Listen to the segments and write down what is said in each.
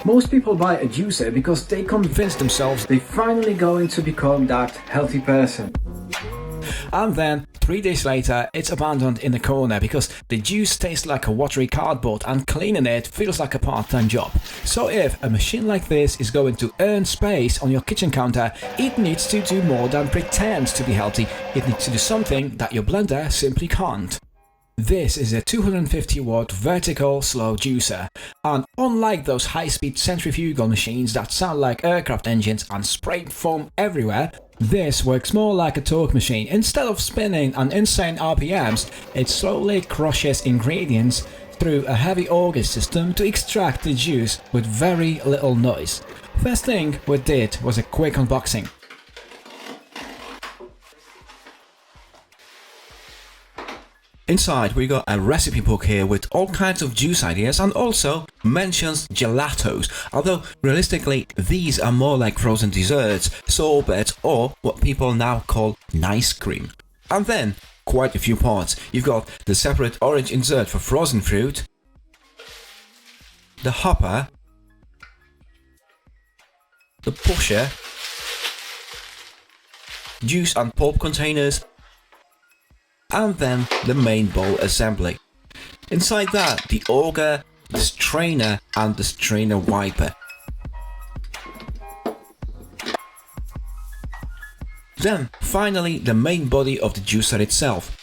Most people buy a juicer because they convince themselves they're finally going to become that healthy person. And then 3 days later, it's abandoned in the corner because the juice tastes like a watery cardboard and cleaning it feels like a part-time job. So if a machine like this is going to earn space on your kitchen counter, it needs to do more than pretend to be healthy. It needs to do something that your blender simply can't. This is a 250 watt vertical slow juicer, and unlike those high-speed centrifugal machines that sound like aircraft engines and spray foam everywhere, this works more like a torque machine. Instead of spinning on insane RPMs, it slowly crushes ingredients through a heavy auger system to extract the juice with very little noise. First thing we did was a quick unboxing. Inside we got a recipe book here with all kinds of juice ideas and also mentions gelatos, although realistically these are more like frozen desserts, sorbets or what people now call nice cream. And then quite a few parts. You've got the separate orange insert for frozen fruit, the hopper, the pusher, juice and pulp containers, and then the main bowl assembly. Inside that, the auger, the strainer and the strainer wiper. Then, finally, the main body of the juicer itself.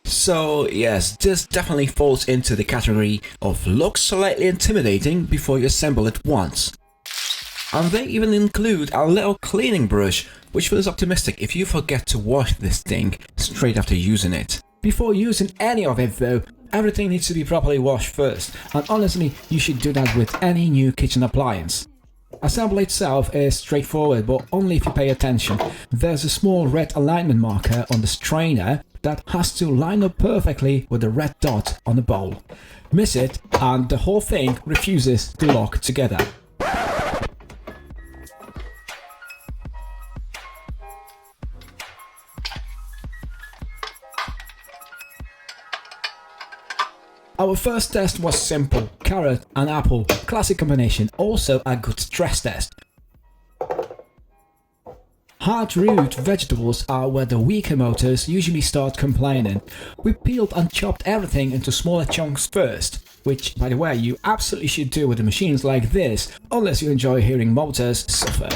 So yes, this definitely falls into the category of looks slightly intimidating before you assemble it once. And they even include a little cleaning brush, which feels optimistic if you forget to wash this thing straight after using it. Before using any of it though, everything needs to be properly washed first, and honestly, you should do that with any new kitchen appliance. Assembly itself is straightforward, but only if you pay attention. There's a small red alignment marker on the strainer that has to line up perfectly with the red dot on the bowl. Miss it, and the whole thing refuses to lock together. Our first test was simple, carrot and apple, classic combination, also a good stress test. Hard root vegetables are where the weaker motors usually start complaining. We peeled and chopped everything into smaller chunks first, which by the way you absolutely should do with the machines like this, unless you enjoy hearing motors suffer.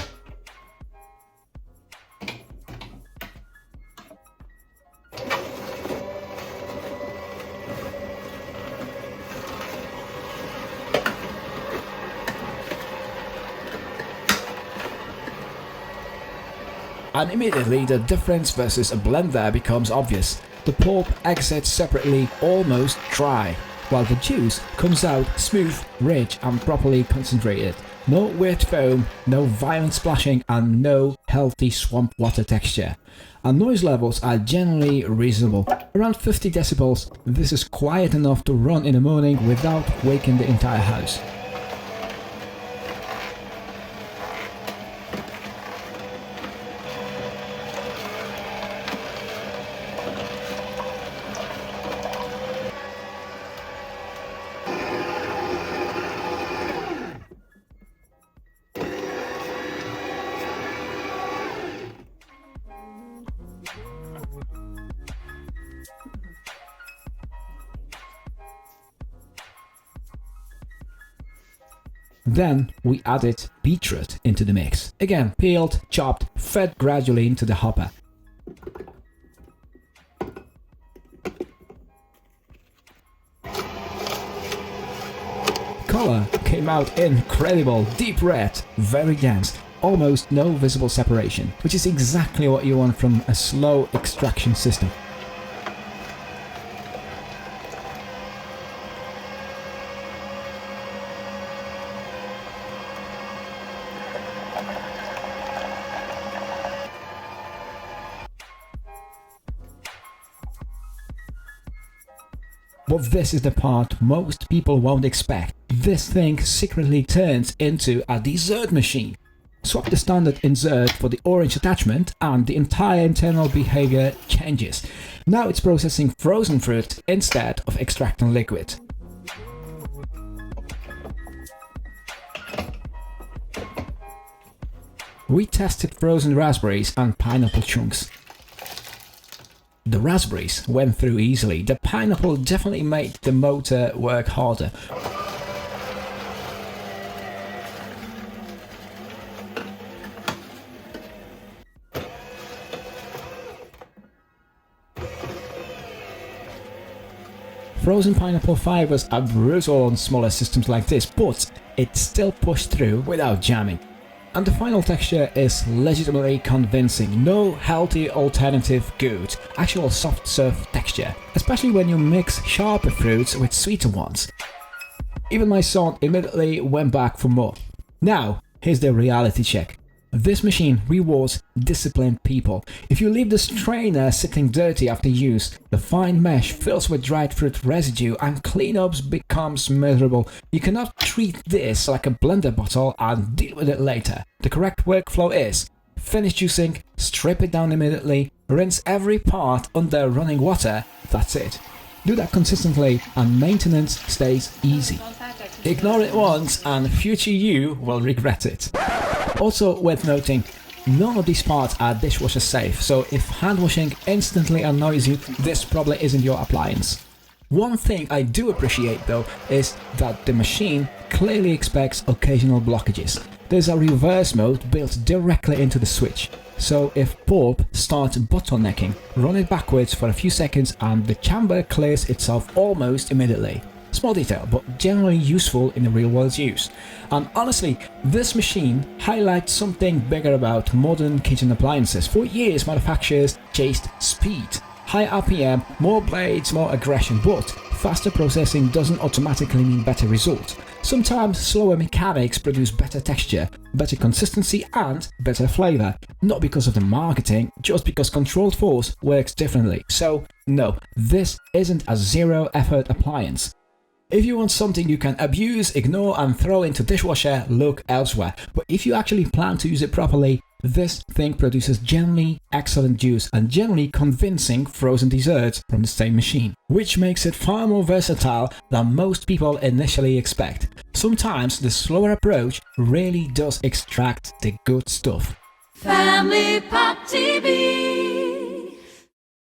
And immediately the difference versus a blender becomes obvious. The pulp exits separately almost dry, while the juice comes out smooth, rich and properly concentrated. No weird foam, no violent splashing and no healthy swamp water texture. And noise levels are generally reasonable. Around 50 decibels, this is quiet enough to run in the morning without waking the entire house. Then we added beetroot into the mix. Again, peeled, chopped, fed gradually into the hopper. Color came out incredible, deep red, very dense, almost no visible separation, which is exactly what you want from a slow extraction system. But this is the part most people won't expect. This thing secretly turns into a dessert machine. Swap the standard insert for the orange attachment and the entire internal behavior changes. Now it's processing frozen fruit instead of extracting liquid. we tested frozen raspberries and pineapple chunks. The raspberries went through easily. The pineapple definitely made the motor work harder. Frozen pineapple fibers are brutal on smaller systems like this, but it still pushed through without jamming. And the final texture is legitimately convincing. No healthy alternative good, actual soft serve texture, especially when you mix sharper fruits with sweeter ones. Even my son immediately went back for more. Now, here's the reality check. This machine rewards disciplined people. If you leave the strainer sitting dirty after use, the fine mesh fills with dried fruit residue and cleanups becomes miserable. You cannot treat this like a blender bottle and deal with it later. The correct workflow is: finish juicing, strip it down immediately, rinse every part under running water, that's it. Do that consistently and maintenance stays easy. Ignore it once and future you will regret it. Also worth noting, none of these parts are dishwasher safe, so if hand washing instantly annoys you, this probably isn't your appliance. One thing I do appreciate though is that the machine clearly expects occasional blockages. There's a reverse mode built directly into the switch, so if pulp starts bottlenecking, run it backwards for a few seconds and the chamber clears itself almost immediately. Small detail, but generally useful in the real world use. And honestly, this machine highlights something bigger about modern kitchen appliances. For years, manufacturers chased speed. High RPM, more blades, more aggression, but faster processing doesn't automatically mean better results. Sometimes slower mechanics produce better texture, better consistency and better flavor. Not because of the marketing, just because controlled force works differently. So no, this isn't a zero effort appliance. If you want something you can abuse, ignore and throw into dishwasher, look elsewhere. But if you actually plan to use it properly, this thing produces generally excellent juice and generally convincing frozen desserts from the same machine, which makes it far more versatile than most people initially expect. Sometimes the slower approach really does extract the good stuff. Family Pop TV.